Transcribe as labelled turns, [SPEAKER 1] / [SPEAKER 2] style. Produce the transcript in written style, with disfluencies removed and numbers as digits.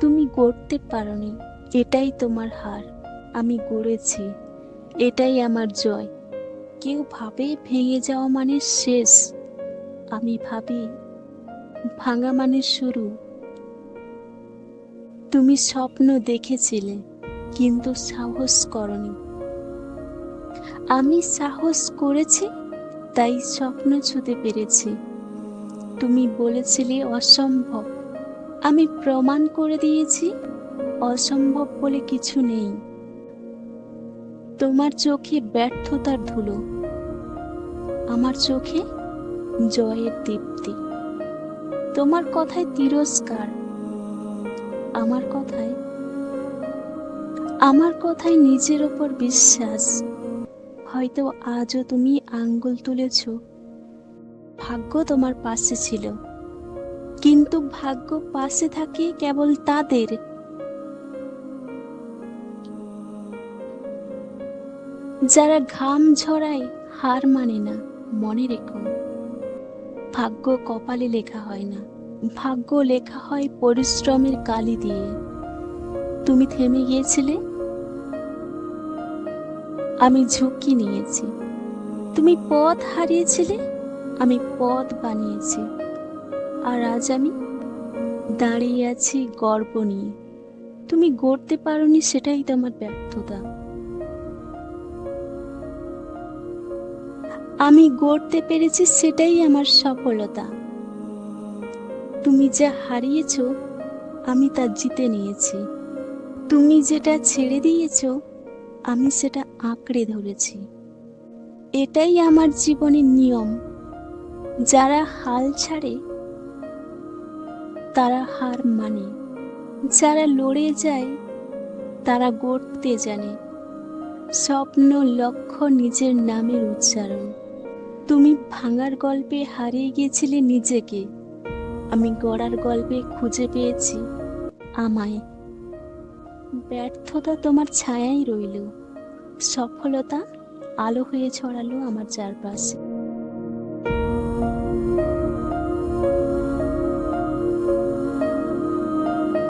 [SPEAKER 1] তুমি গড়তে পারোনি, এটাই তোমার হার। আমি গড়েছি, এটাই আমার জয়। কেউ ভাবে ভেঙে যাওয়া মানে শেষ, আমি ভাবি ভাঙা মানে শুরু। তুমি স্বপ্ন দেখেছিলে কিন্তু সাহস করনি, আমি সাহস করেছি তাই স্বপ্ন ছুঁতে পেরেছি। তুমি বলেছিলে অসম্ভব, আমি প্রমাণ করে দিয়েছি অসম্ভব বলে কিছু নেই। তোমার চোখে ব্যর্থতার ধুলো, আমার চোখে জয়ের দীপ্তি। তোমার কথায় তিরস্কার, আমার কথায় আমার কথায় নিজের ওপর বিশ্বাস। হয়তো আজও তুমি আঙ্গুল তুলেছ, ভাগ্য তোমার পাশে ছিল, কিন্তু ভাগ্য পাশে থাকে কেবল তাদের যারা ঘাম ঝরায় হার মানে না। মনে রেখো, ভাগ্য কপালে লেখা হয় না, ভাগ্য লেখা হয় পরিশ্রমের কালি দিয়ে। তুমি থেমে গিয়েছিলে, আমি ঝুঁকি নিয়েছি। তুমি পথ হারিয়েছিলে, আমি পথ বানিয়েছি। আর আজ আমি দাঁড়িয়ে আছি গর্ব নিয়ে। তুমি গড়তে পারোনি, সেটাই তোমার ব্যর্থতা। আমি গড়তে পেরেছি, সেটাই আমার সফলতা। তুমি যা হারিয়েছো, আমি তা জিতে নিয়েছি। তুমি যেটা ছেড়ে দিয়েছো, আমি সেটা আঁকড়ে ধরেছি। এটাই আমার জীবনের নিয়ম। যারা হাল ছাড়ে তারা হার মানে, যারা লড়ে যায় তারা গড়তে জানে। স্বপ্ন, লক্ষ্য, নিজের নামের উচ্চারণ। তুমি ভাঙার গল্পে হারিয়ে গিয়েছিলে নিজেকে, আমি গড়ার গল্পে খুঁজে পেয়েছি আমায়। ব্যর্থতা তোমার ছায়াই রইল, সফলতা আলো হয়ে ছড়ালো আমার চারপাশে।